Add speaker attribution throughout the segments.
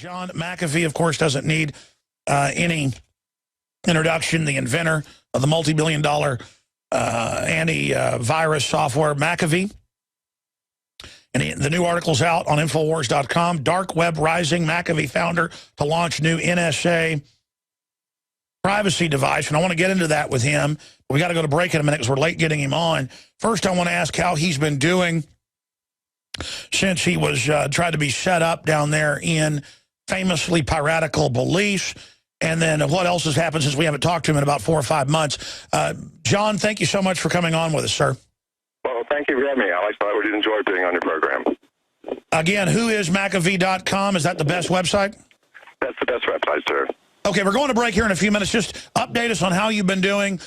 Speaker 1: John McAfee, of course, doesn't need any introduction. The inventor of the multi-billion-dollar antivirus software, McAfee. And the new article's out on Infowars.com. Dark Web Rising, McAfee founder to launch new NSA privacy device. And I want to get into that with him. We got to go to break in a minute because we're late getting him on. First, I want to ask how he's been doing since he was tried to be set up down there in famously piratical Belize. And then what else has happened since we haven't talked to him in about 4 or 5 months. John, thank you so much for coming on with us, sir.
Speaker 2: Well, thank you for having me, Alex. I would enjoy being on your program.
Speaker 1: Again, whoismcafee.com? Is that the best website?
Speaker 2: That's the best website, sir. Okay,
Speaker 1: we're going to break here in a few minutes. Just update us on how you've been doing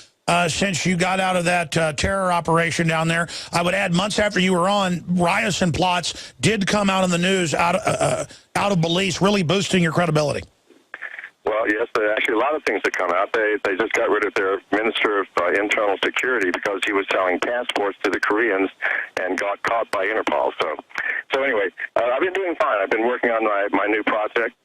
Speaker 1: since you got out of that terror operation down there. I would add, months after you were on, riots and plots did come out in the news out of Belize, really boosting your credibility.
Speaker 2: Well, yes, actually a lot of things that come out. They just got rid of their Minister of Internal Security because he was selling passports to the Koreans and got caught by Interpol. So anyway, I've been doing fine. I've been working on my new project.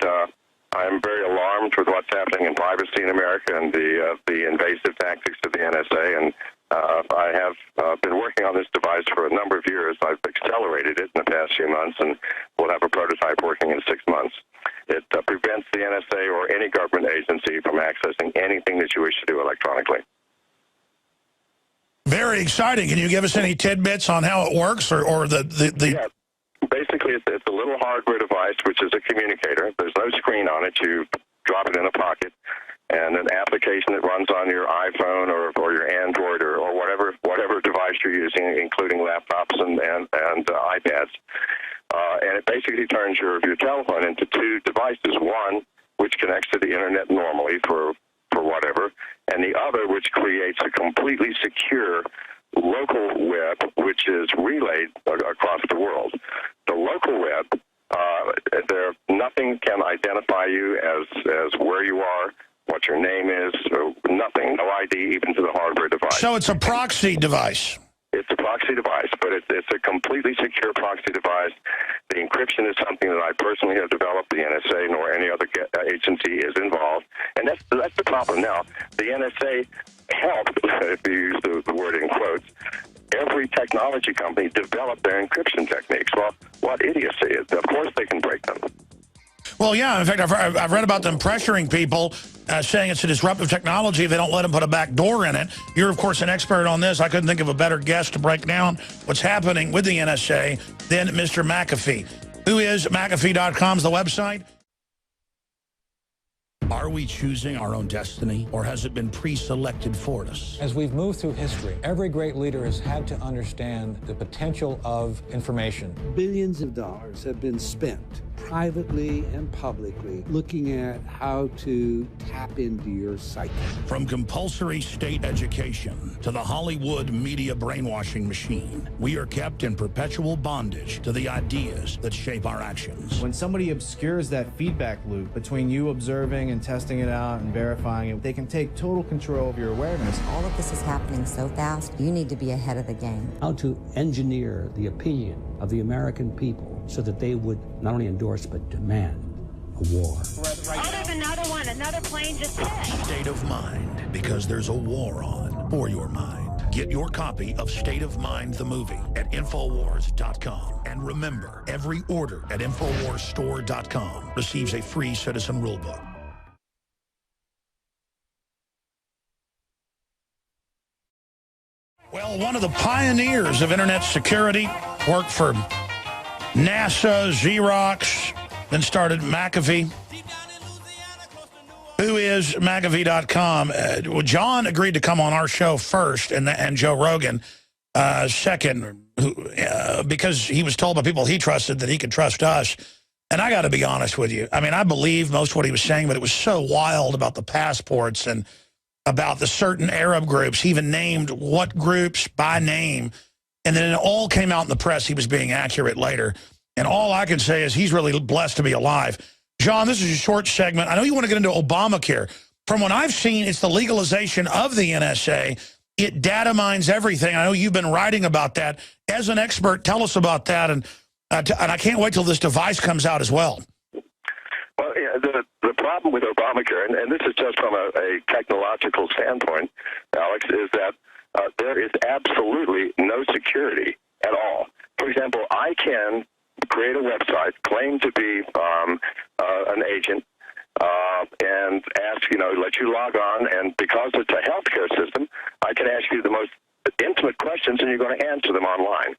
Speaker 2: I'm very alarmed with what's happening in privacy in America and the invasive tactics of the NSA. And I have been working on this device for a number of years. I've accelerated it in the past few months, and we'll have a prototype working in 6 months. It prevents the NSA or any government agency from accessing anything that you wish to do electronically.
Speaker 1: Very exciting. Can you give us any tidbits on how it works, or the...
Speaker 2: Yeah. Basically, it's a little hardware device, which is a communicator. There's no screen on it. You drop it in a pocket, and an application that runs on your iPhone or your Android or whatever device you're using, including laptops and iPads. And it basically turns your telephone into two devices, one which connects to the internet normally for whatever, and the other which creates a completely secure local web which is relayed across the world. The local web, nothing can identify you as where you are, what your name is, nothing, no ID even to the hardware device.
Speaker 1: So it's a proxy device.
Speaker 2: It's a proxy device, but it's a completely secure proxy device. The encryption is something that I personally have developed. The NSA nor any other agency is involved. And that's the problem now. The NSA helped, if you use the word in quotes, every technology company develop their encryption techniques. Well, what idiocy. Of course they can break them.
Speaker 1: Well, yeah. In fact, I've read about them pressuring people, saying it's a disruptive technology if they don't let them put a back door in it. You're, of course, an expert on this. I couldn't think of a better guest to break down what's happening with the NSA than Mr. McAfee. Whoismcafee.com is the website. Are we choosing our own destiny, or has it been pre-selected for us?
Speaker 3: As we've moved through history, every great leader has had to understand the potential of information.
Speaker 4: Billions of dollars have been spent privately and publicly looking at how to tap into your psyche.
Speaker 1: From compulsory state education to the Hollywood media brainwashing machine, we are kept in perpetual bondage to the ideas that shape our actions.
Speaker 5: When somebody obscures that feedback loop between you observing and testing it out and verifying it, they can take total control of your awareness.
Speaker 6: All of this is happening so fast, you need to be ahead of the game.
Speaker 4: How to engineer the opinion of the American people so that they would not only endorse but demand a war.
Speaker 7: Oh, there's another plane just hit.
Speaker 1: State of Mind, because there's a war on for your mind. Get your copy of State of Mind, the movie, at Infowars.com. And remember, every order at InfoWarsStore.com receives a free citizen rulebook. Well, one of the pioneers of internet security, worked for NASA, Xerox, then started McAfee. Whoismcafee.com. John agreed to come on our show first, and Joe Rogan second, because he was told by people he trusted that he could trust us. And I got to be honest with you. I mean, I believe most of what he was saying, but it was so wild about the passports and about the certain Arab groups. He even named what groups by name. And then it all came out in the press. He was being accurate later. And all I can say is he's really blessed to be alive. John, this is a short segment. I know you want to get into Obamacare. From what I've seen, it's the legalization of the NSA. It data mines everything. I know you've been writing about that. As an expert, tell us about that. And I can't wait till this device comes out as well.
Speaker 2: Well, problem with Obamacare, and this is just from a technological standpoint, Alex, is that there is absolutely no security at all. For example, I can create a website, claim to be an agent, and ask, let you log on, and because it's a healthcare system, I can ask you the most intimate questions, and you're going to answer them online.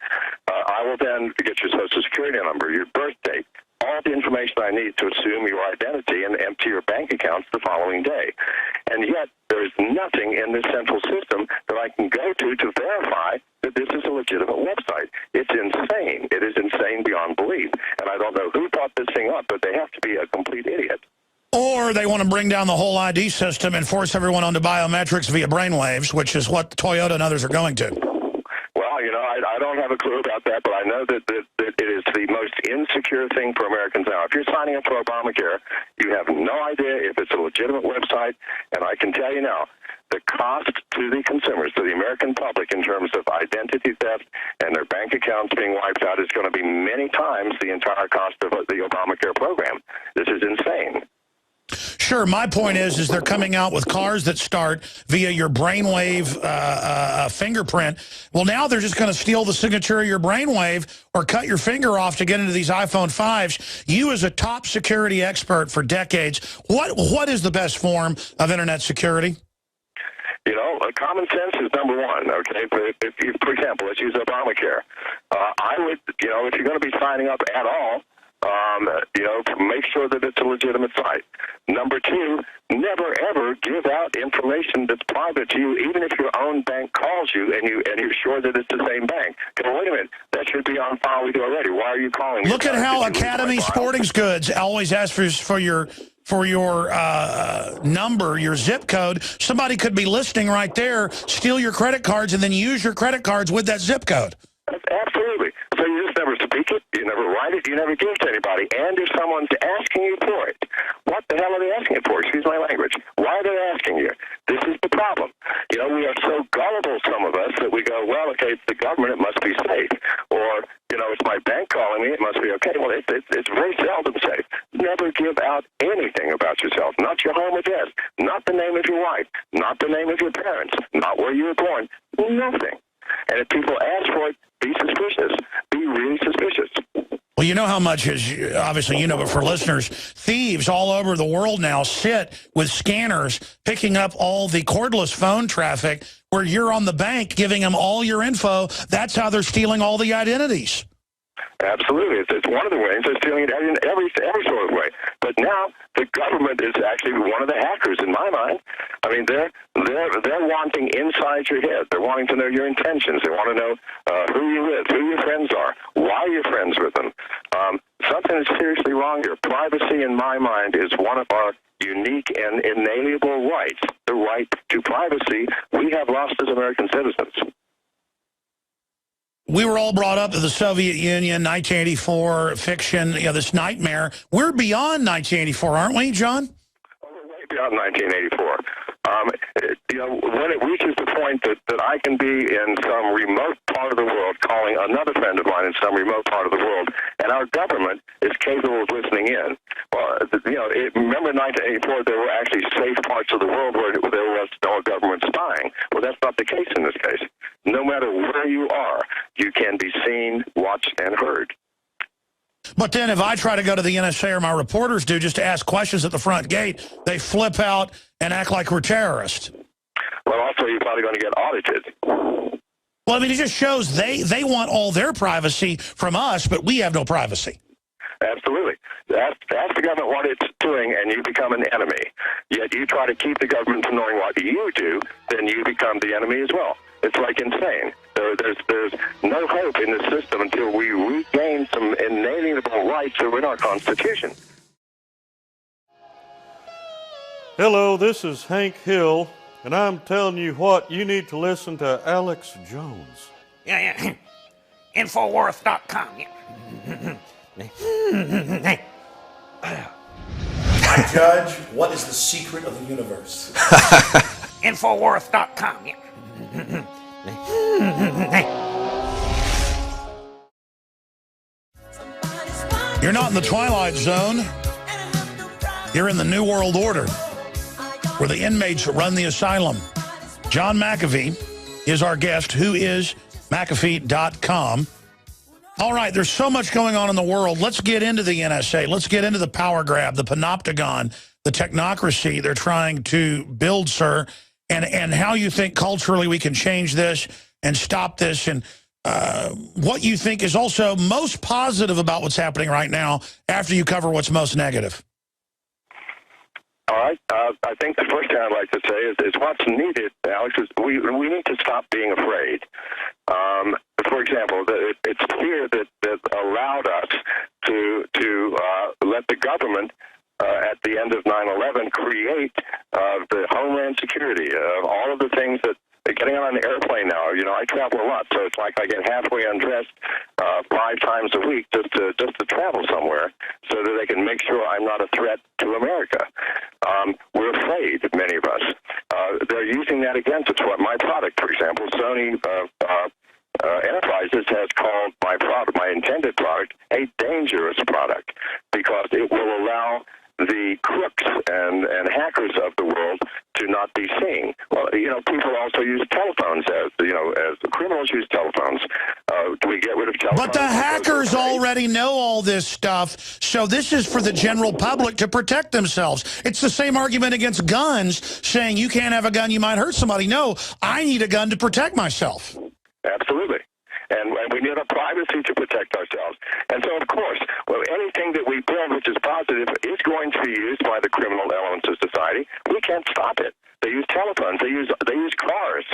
Speaker 2: I will then get your Social Security number, your birth date, all the information I need to assume your identity and empty your bank accounts the following day. And yet, there is nothing in this central system that I can go to verify that this is a legitimate website. It's insane. It is insane beyond belief. And I don't know who thought this thing up, but they have to be a complete idiot.
Speaker 1: Or they want to bring down the whole ID system and force everyone onto biometrics via brainwaves, which is what Toyota and others are going to.
Speaker 2: Well, I don't have a clue about that, but I know that it is the most insecure thing for Americans now. If you're signing up for Obamacare, you have no idea if it's a legitimate website, and I can tell you now, the cost to the consumers, to the American public, in terms of identity theft and their bank accounts being wiped out is going to be many times the entire cost of the Obamacare program. This is insane.
Speaker 1: Sure, my point is they're coming out with cars that start via your brainwave fingerprint. Well, now they're just going to steal the signature of your brainwave or cut your finger off to get into these iPhone 5s. You, as a top security expert for decades, what is the best form of Internet security?
Speaker 2: Common sense is number one, okay? If you, for example, let's use Obamacare. I would, if you're going to be signing up at all, make sure that it's a legitimate site. Number two, never ever give out information that's private to you, even if your own bank calls you and you're sure that it's the same bank. Wait a minute, that should be on file with you already. Why are you calling me?
Speaker 1: Look at how Academy Sporting Goods always asks for your number, your zip code. Somebody could be listening right there, steal your credit cards, and then use your credit cards with that zip code.
Speaker 2: Absolutely. So you just never speak it, you never write it, you never give it to anybody. And if someone's asking you for it, what the hell are they asking it for? Excuse my language. Why are they asking you? This is the problem. We are so gullible, some of us, that we go, well, okay, it's the government, it must be safe. Or, it's my bank calling me, it must be okay. Well, it's very seldom safe. Never give out anything about yourself. Not your home address, not the name of your wife, not the name of your parents, not where you were born, nothing. And if people ask for it, be suspicious. Be really suspicious.
Speaker 1: Well, you know how much is, obviously but for listeners, thieves all over the world now sit with scanners picking up all the cordless phone traffic where you're on the bank giving them all your info. That's how they're stealing all the identities.
Speaker 2: Absolutely. It's one of the ways they're stealing it in every sort of way. But now the government is actually one of the hackers, in my mind. I mean, they're wanting inside your head. They're wanting to know your intentions. They want to know who you're with, who your friends are, why you're friends with them. Something is seriously wrong here. Privacy, in my mind, is one of our unique and inalienable rights. The right to privacy we have lost as American citizens.
Speaker 1: We were all brought up to the Soviet Union, 1984, fiction, this nightmare. We're beyond 1984, aren't we, John?
Speaker 2: We're way beyond 1984. When it reaches the point that I can be in some remote part of the world calling another friend of mine in some remote part of the world, and our government is capable of listening in. Remember in 1984, there were actually safe parts of the world where there was no government spying. Well, that's not the case in this case. No matter where you are, you can be seen, watched, and heard.
Speaker 1: But then if I try to go to the NSA or my reporters do just to ask questions at the front gate, they flip out and act like we're terrorists.
Speaker 2: Well, also, you're probably going to get audited.
Speaker 1: Well, I mean, it just shows they want all their privacy from us, but we have no privacy.
Speaker 2: Absolutely. Ask the government what it's doing, and you become an enemy. Yet you try to keep the government from knowing what you do, then you become the enemy as well. It's like insane. There's no hope in the system until we regain some inalienable rights that are in our Constitution.
Speaker 8: Hello, this is Hank Hill, and I'm telling you what, you need to listen to Alex Jones.
Speaker 9: Yeah. Infowars.com.
Speaker 10: My judge, what is the secret of the universe?
Speaker 9: Infowars.com.
Speaker 1: You're not in the Twilight Zone. You're in the New World Order, where the inmates run the asylum. John McAfee is our guest. Who is McAfee.com. All right, there's so much going on in the world. Let's get into the NSA. Let's get into the power grab, the panopticon, the technocracy they're trying to build, sir, and how you think culturally we can change this and stop this, and what you think is also most positive about what's happening right now after you cover what's most negative.
Speaker 2: All right. I think the first thing I'd like to say is what's needed, Alex, is we need to stop being afraid. For example, it's fear that allowed us to let the government at the end of 9/11 create the Homeland Security, all of the things that getting on an airplane now. You know, I travel a lot, so it's like I get halfway undressed 5 times a week just to travel somewhere, so that they can make sure I'm not a threat to America. We're afraid, many of us. They're using that against us. What my product, for example, Sony Enterprises has called my product, my intended product, a dangerous product, because it will allow the crooks and hackers of the world to not be seen. Well, you know, people also use telephones as criminals use telephones. Do we get rid of telephones?
Speaker 1: But the hackers already know all this stuff, so this is for the general public to protect themselves. It's the same argument against guns, saying you can't have a gun, you might hurt somebody. No, I need a gun to protect myself.
Speaker 2: Absolutely. And we need a privacy to protect ourselves. And so, of course, anything that we build which is positive is going to be used by the criminal elements of society. We can't stop it. They use telephones. They use cars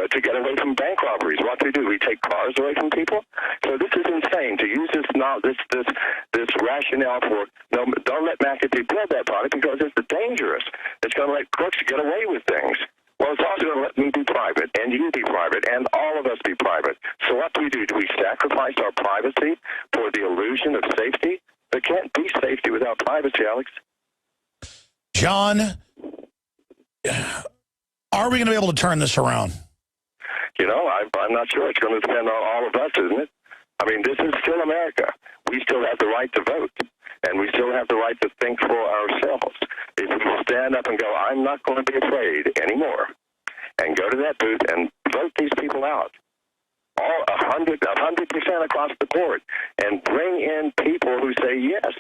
Speaker 2: to get away from bank robberies. What do? We take cars away from people? So this is insane to use this rationale for, no, don't let McAfee build that product because it's dangerous. It's going to let crooks get away with things. Well, it's also going to let me be private, and you be private, and all of us be private. So what do? Do we sacrifice our privacy for the illusion of safety? There can't be safety without privacy, Alex.
Speaker 1: John, are we going to be able to turn this around?
Speaker 2: You know, I'm not sure. It's going to depend on all of us, isn't it? I mean, this is still America. We still have the right to vote, and we still have the right to think for ourselves. If we stand up and go, I'm not going to be afraid anymore, and go to that booth and vote these people out, all 100% across the board, and bring in people who say, yes,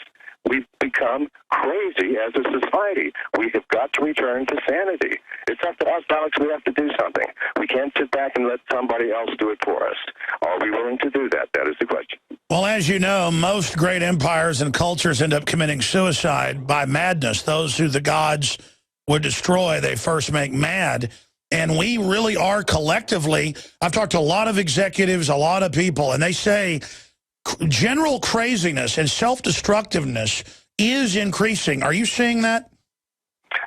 Speaker 2: we've become crazy as a society. We have got to return to sanity. It's up to us, Alex. We have to do something. We can't sit back and let somebody else do it for us. Are we willing to do that? That is the question.
Speaker 1: Well, as you know, most great empires and cultures end up committing suicide by madness. Those who the gods would destroy, they first make mad. And we really are collectively, I've talked to a lot of executives, a lot of people, and they say general craziness and self-destructiveness is increasing. Are you seeing that?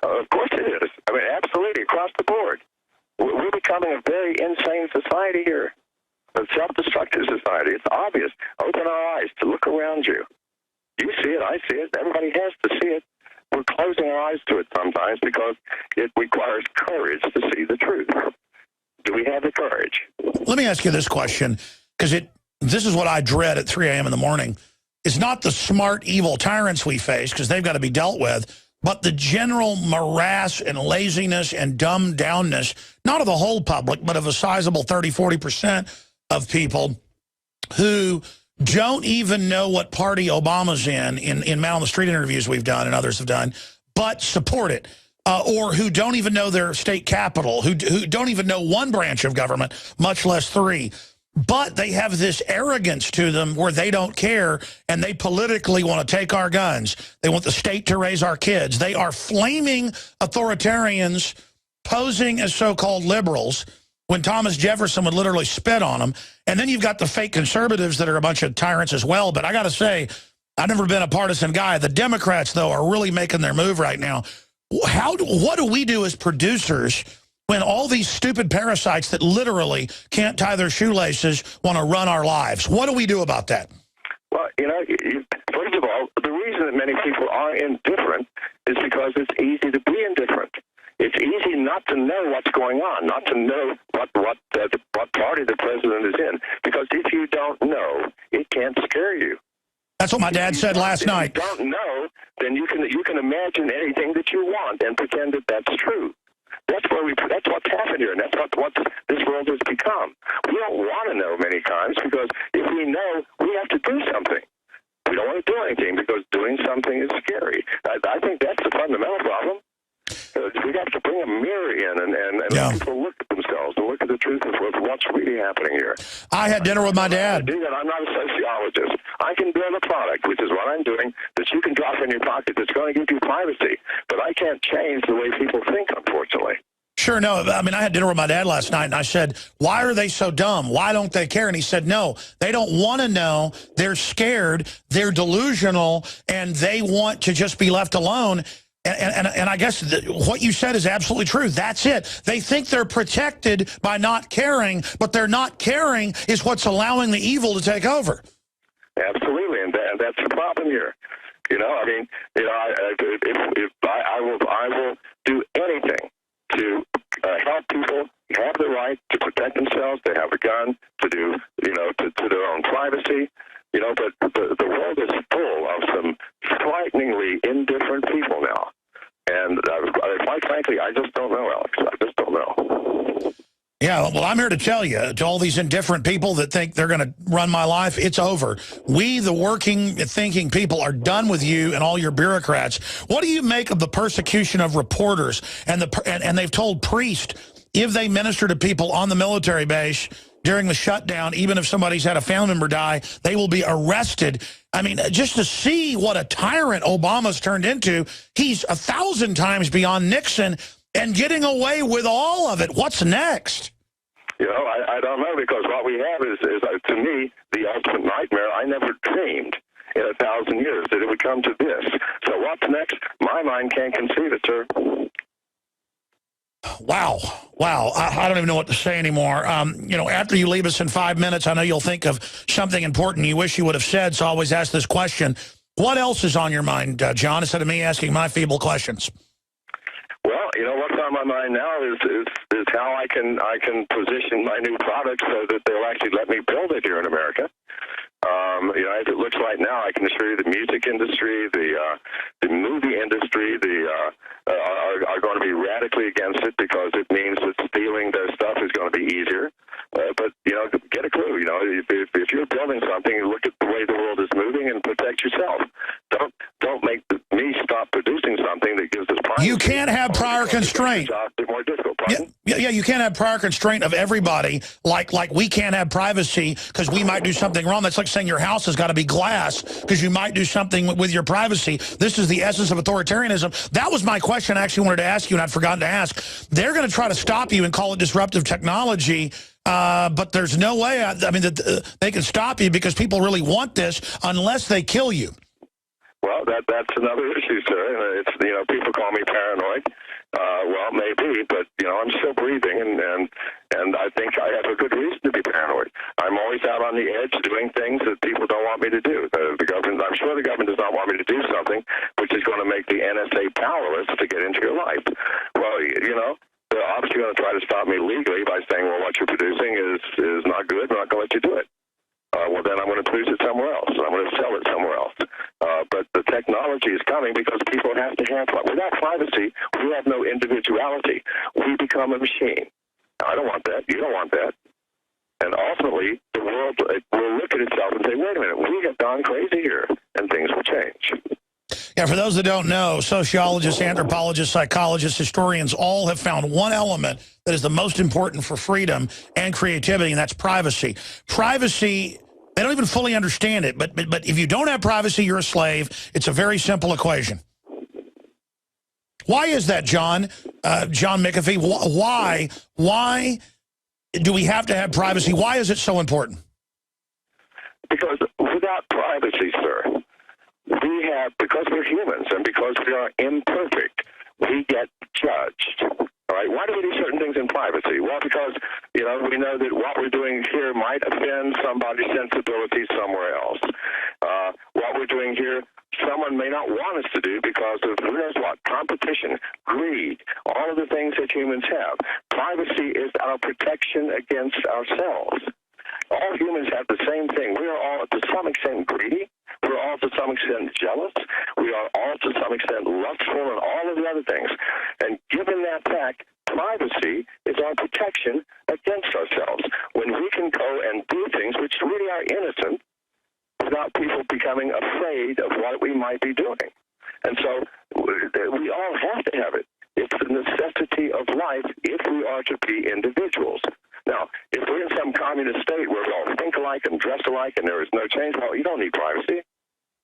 Speaker 2: Of course it is. I mean, absolutely, across the board. We're becoming a very insane society here. A self-destructive society. It's obvious. Open our eyes to look around you. You see it, I see it, everybody has to see it. We're closing our eyes to it sometimes because it requires courage to see the truth. Do we have the courage?
Speaker 1: Let me ask you this question, because this is what I dread at 3 a.m. in the morning. It's not the smart, evil tyrants we face, because they've got to be dealt with, but the general morass and laziness and dumbed-downness, not of the whole public, but of a sizable 30–40% of people who don't even know what party Obama's in Man on the Street interviews we've done and others have done, but support it. Or who don't even know their state capital, who don't even know one branch of government, much less 3. But they have this arrogance to them where they don't care, and they politically want to take our guns. They want the state to raise our kids. They are flaming authoritarians posing as so-called liberals when Thomas Jefferson would literally spit on them. And then you've got the fake conservatives that are a bunch of tyrants as well. But I got to say, I've never been a partisan guy. The Democrats, though, are really making their move right now. What do we do as producers when all these stupid parasites that literally can't tie their shoelaces want to run our lives? What do we do about that?
Speaker 2: Well, you know, first of all, the reason that many people are indifferent is because it's easy to be indifferent. It's easy not to know what's going on, not to know what party the president is in, because if you don't know, it can't scare you.
Speaker 1: That's what my dad said last night.
Speaker 2: If you don't know, then you can imagine anything that you want and pretend that that's true. That's what's happened here, and that's what this world has become. We don't want to know many times, because if we know, we have to do something. We don't want to do anything because doing something is scary. I think that's the fundamental problem. We have to bring a mirror in and let people look at themselves and look at the truth of what's really happening here.
Speaker 1: I had dinner with my dad.
Speaker 2: I'm not a sociologist. I can build a product, which is what I'm doing, that you can drop in your pocket that's going to give you privacy. But I can't change the way people think, unfortunately.
Speaker 1: Sure, no. I mean, I had dinner with my dad last night, and I said, why are they so dumb? Why don't they care? And he said, no, they don't want to know. They're scared. They're delusional, and they want to just be left alone. And I guess what you said is absolutely true. That's it. They think they're protected by not caring, but their not caring is what's allowing the evil to take over.
Speaker 2: Absolutely, and that's the problem here. You know, I mean, you know, I will do anything to help people have the right to protect themselves, to have a gun, to do, you know, to their own privacy. You know, but the world is full of some frighteningly indifferent people now. And quite frankly, I just don't know, Alex. I just don't know.
Speaker 1: Yeah, well, I'm here to tell you, to all these indifferent people that think they're going to run my life, it's over. We, the working, thinking people, are done with you and all your bureaucrats. What do you make of the persecution of reporters? And they've told priests, if they minister to people on the military base during the shutdown, even if somebody's had a family member die, they will be arrested. I mean, just to see what a tyrant Obama's turned into, he's 1,000 times beyond Nixon and getting away with all of it. What's next?
Speaker 2: You know, I don't know, because what we have is to me, the ultimate nightmare. I never dreamed in 1,000 years that it would come to this. So what's next? My mind can't conceive it, sir.
Speaker 1: Wow. I don't even know what to say anymore. You know, after you leave us in 5 minutes, I know you'll think of something important you wish you would have said, so I always ask this question. What else is on your mind, John, instead of me asking my feeble questions?
Speaker 2: Well, you know, what's on my mind now is how I can position my new product so that they'll actually let me build it here in America. You know, as it looks right now, I can assure you the music industry, the movie industry, are going to be radically against it, because it means that stealing their stuff is going to be easier. But, you know, get a clue. You know, if you're building something, you look at the way the world is moving and protect yourself. Don't make me stop producing something that gives us privacy.
Speaker 1: You can't have prior constraint.
Speaker 2: More difficult.
Speaker 1: Yeah, you can't have prior constraint of everybody, like we can't have privacy because we might do something wrong. That's like saying your house has got to be glass because you might do something with your privacy. This is the essence of authoritarianism. That was my question I actually wanted to ask you, and I'd forgotten to ask. They're going to try to stop you and call it disruptive technology, but there's no way, I mean, that they can stop you, because people really want this unless they kill you.
Speaker 2: Well, that's another issue, sir. It's, you know, people call me paranoid. Well, maybe, but, you know, I'm still breathing, and I think I have a good reason to be paranoid. I'm always out on the edge doing things that people don't want me to do. The government, I'm sure the government does not want me to do something which is going to make the NSA powerless to get into your life. Well, you know, they're obviously going to try to stop me legally by saying, well, what you're producing is not good. We're not going to let you do it. Well, then I'm going to produce it somewhere else, and I'm going to sell it somewhere else. But the technology is coming because people have to have, without privacy, we have no individuality. We become a machine. I don't want that. You don't want that. And ultimately, the world will look at itself and say, wait a minute, we have gone crazy here, and things will change.
Speaker 1: Yeah, for those that don't know, sociologists, anthropologists, psychologists, historians all have found one element that is the most important for freedom and creativity, and that's privacy. Privacy, they don't even fully understand it, but if you don't have privacy, you're a slave. It's a very simple equation. Why is that, John? John McAfee, why do we have to have privacy? Why is it so important?
Speaker 2: Because without privacy, sir, because we're humans and because we are imperfect, we get judged. All right? Why do we do certain things in privacy? Well, because, you know, we know that what we're doing here might offend somebody's sensibilities somewhere else. What we're doing here, someone may not want us to do because of, who knows what, competition, greed, all of the things that humans have. Privacy is our protection against ourselves. All humans have the same thing. We are all, to some extent, greedy. We're all to some extent jealous. We are all to some extent lustful and all of the other things. And given that fact, privacy is our protection against ourselves. When we can go and do things which really are innocent without people becoming afraid of what we might be doing. And so we all have to have it. It's a necessity of life if we are to be individuals. Now, if we're in some communist state where we all think alike and dress alike and there is no change, well, you don't need privacy.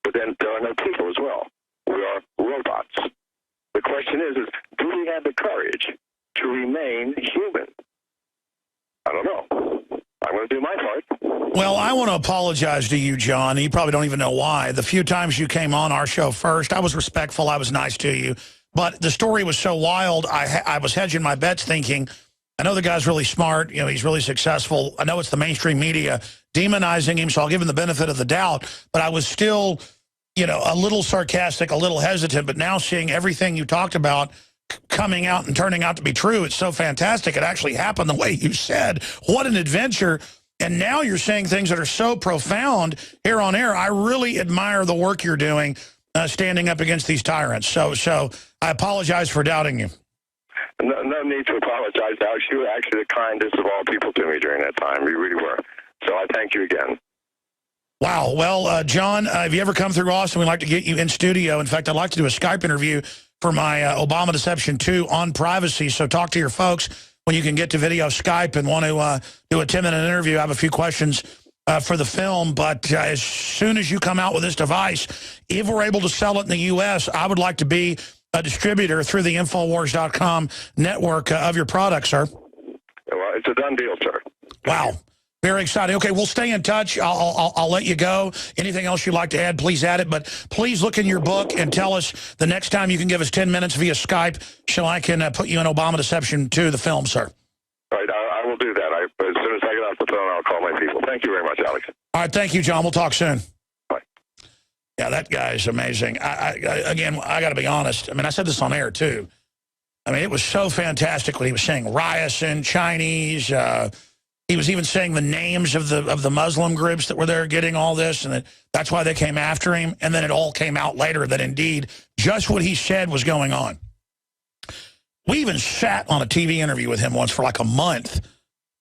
Speaker 2: But then there are no people as well. We are robots. The question is do we have the courage to remain human? I don't know. I'm going to do my part.
Speaker 1: Well, I want to apologize to you, John. You probably don't even know why. The few times you came on our show first, I was respectful. I was nice to you. But the story was so wild, I was hedging my bets thinking, I know the guy's really smart. You know, he's really successful. I know it's the mainstream media demonizing him, so I'll give him the benefit of the doubt. But I was still, you know, a little sarcastic, a little hesitant. But now seeing everything you talked about coming out and turning out to be true, it's so fantastic. It actually happened the way you said. What an adventure. And now you're saying things that are so profound here on air. I really admire the work you're doing standing up against these tyrants. So I apologize for doubting you.
Speaker 2: No need to apologize, Alex. You were actually the kindest of all people to me during that time. You really were. So I thank you again.
Speaker 1: Wow. Well, John, if you ever come through Austin, we'd like to get you in studio. In fact, I'd like to do a Skype interview for my Obama Deception 2 on privacy. So talk to your folks when you can get to video Skype and want to do a 10-minute interview. I have a few questions for the film, but as soon as you come out with this device, if we're able to sell it in the U.S., I would like to be a distributor through the Infowars.com network of your product, sir.
Speaker 2: Well, it's a done deal, sir.
Speaker 1: Wow. Very exciting. Okay, we'll stay in touch. I'll let you go. Anything else you'd like to add, please add it. But please look in your book and tell us the next time you can give us 10 minutes via Skype so I can put you in Obama Deception 2, the film, sir.
Speaker 2: All right, I will do that. As soon as I get off the phone, I'll call my people. Thank you very much, Alex.
Speaker 1: All right, thank you, John. We'll talk soon.
Speaker 2: Bye.
Speaker 1: Yeah, that guy's amazing. Again, I got to be honest. I mean, I said this on air, too. I mean, it was so fantastic when he was saying Ryerson, Chinese. He was even saying the names of the Muslim groups that were there getting all this, and that's why they came after him. And then it all came out later that, indeed, just what he said was going on. We even sat on a TV interview with him once for like a month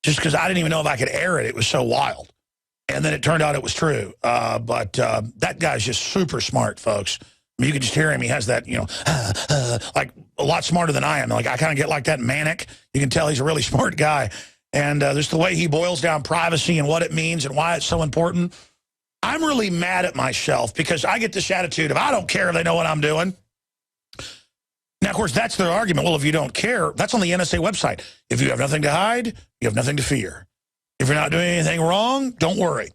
Speaker 1: just because I didn't even know if I could air it. It was so wild. And then it turned out it was true. But that guy's just super smart, folks. I mean, you can just hear him. He has that, you know, like a lot smarter than I am. Like I kind of get like that manic. You can tell he's a really smart guy. And just the way he boils down privacy and what it means and why it's so important. I'm really mad at myself because I get this attitude of I don't care if they know what I'm doing. Now, of course, that's their argument. Well, if you don't care, that's on the NSA website. If you have nothing to hide, you have nothing to fear. If you're not doing anything wrong, don't worry.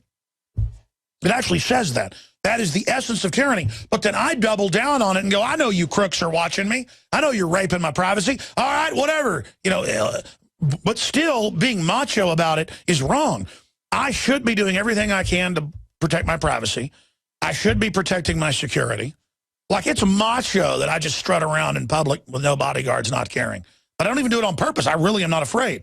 Speaker 1: It actually says that. That is the essence of tyranny. But then I double down on it and go, I know you crooks are watching me. I know you're raping my privacy. All right, whatever. You know, but still being macho about it is wrong. I should be doing everything I can to protect my privacy. I should be protecting my security. Like, it's macho that I just strut around in public with no bodyguards not caring. But I don't even do it on purpose. I really am not afraid.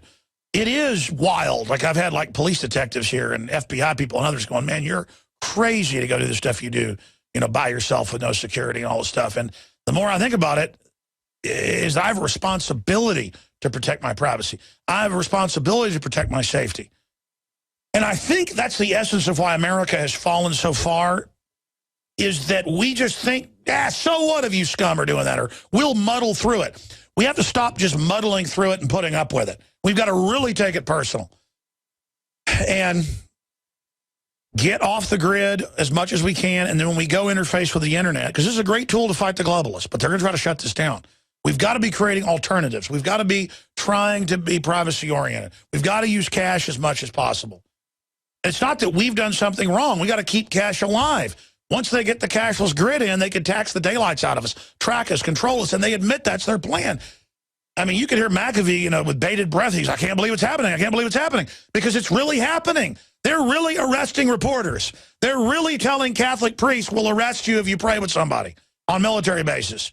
Speaker 1: It is wild. Like, I've had, like, police detectives here and FBI people and others going, man, you're crazy to go do the stuff you do, you know, by yourself with no security and all this stuff. And the more I think about it, is I have a responsibility to protect my privacy. I have a responsibility to protect my safety. And I think that's the essence of why America has fallen so far, is that we just think, so what if you scum are doing that, or we'll muddle through it. We have to stop just muddling through it and putting up with it. We've got to really take it personal and get off the grid as much as we can. And then when we go interface with the internet, because this is a great tool to fight the globalists, but they're going to try to shut this down. We've got to be creating alternatives. We've got to be trying to be privacy-oriented. We've got to use cash as much as possible. It's not that we've done something wrong. We got to keep cash alive. Once they get the cashless grid in, they can tax the daylights out of us, track us, control us, and they admit that's their plan. I mean, you could hear McAfee, you know, with bated breath. He's, I can't believe it's happening. I can't believe it's happening. Because it's really happening. They're really arresting reporters. They're really telling Catholic priests, we'll arrest you if you pray with somebody on military bases.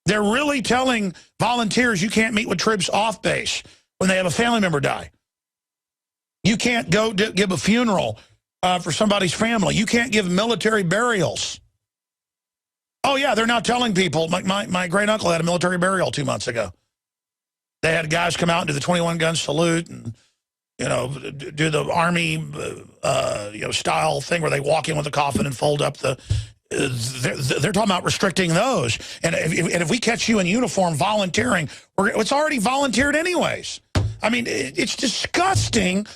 Speaker 1: They're really telling volunteers you can't meet with troops off base when they have a family member die. You can't go give a funeral for somebody's family. You can't give military burials. Oh, yeah, they're now telling people. My great-uncle had a military burial 2 months ago. They had guys come out and do the 21-gun salute and, you know, do the Army, you know, style thing where they walk in with a coffin and fold up the... They're talking about restricting those. And if we catch you in uniform volunteering, it's already volunteered anyways. I mean, it's disgusting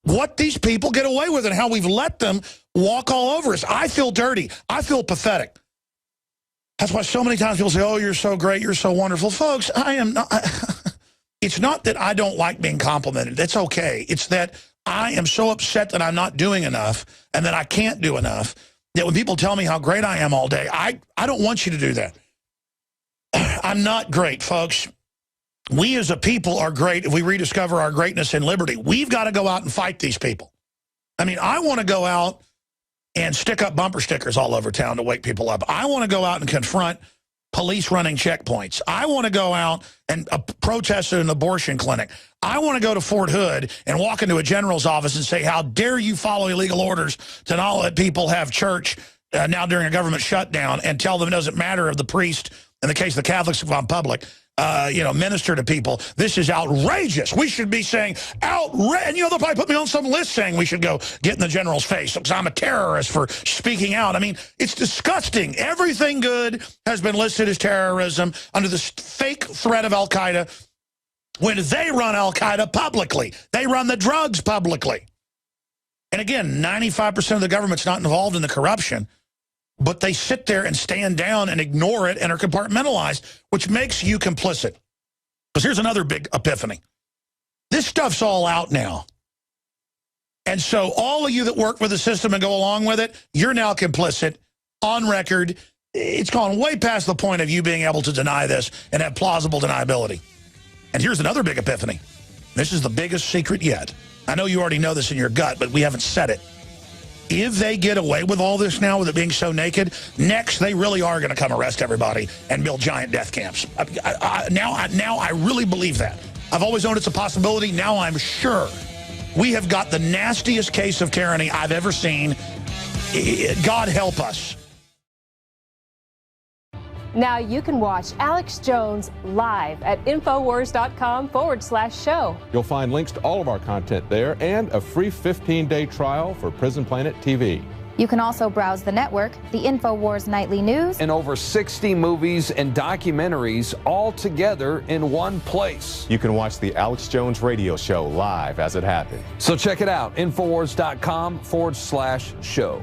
Speaker 1: what these people get away with and how we've let them walk all over us. I feel dirty. I feel pathetic. That's why so many times people say, oh, you're so great, you're so wonderful. Folks, I am not. It's not that I don't like being complimented. That's okay. It's that I am so upset that I'm not doing enough and that I can't do enough, that when people tell me how great I am all day, I don't want you to do that. I'm not great, folks. We as a people are great if we rediscover our greatness and liberty. We've got to go out and fight these people. I mean, I want to go out and stick up bumper stickers all over town to wake people up. I want to go out and confront police running checkpoints. I want to go out and protest at an abortion clinic. I want to go to Fort Hood and walk into a general's office and say, how dare you follow illegal orders to not let people have church now during a government shutdown, and tell them it doesn't matter if the priest, in the case of the Catholics, if I'm public, you know, minister to people. This is outrageous. We should be saying outrageous. And, you know, they'll probably put me on some list saying we should go get in the general's face because I'm a terrorist for speaking out. I mean, it's disgusting. Everything good has been listed as terrorism under this fake threat of Al-Qaeda when they run Al-Qaeda publicly. They run the drugs publicly. And again, 95% of the government's not involved in the corruption, but they sit there and stand down and ignore it and are compartmentalized, which makes you complicit. Because here's another big epiphany. This stuff's all out now. And so all of you that work with the system and go along with it, you're now complicit, on record. It's gone way past the point of you being able to deny this and have plausible deniability. And here's another big epiphany. This is the biggest secret yet. I know you already know this in your gut, but we haven't said it. If they get away with all this now, with it being so naked, next they really are going to come arrest everybody and build giant death camps. Now I really believe that. I've always known it's a possibility. Now I'm sure. We have got the nastiest case of tyranny I've ever seen. God help us.
Speaker 11: Now you can watch Alex Jones live at Infowars.com/show.
Speaker 12: You'll find links to all of our content there and a free 15-day trial for Prison Planet TV.
Speaker 13: You can also browse the network, the Infowars Nightly News,
Speaker 14: and over 60 movies and documentaries all together in one place.
Speaker 12: You can watch the Alex Jones radio show live as it happens.
Speaker 14: So check it out, Infowars.com/show.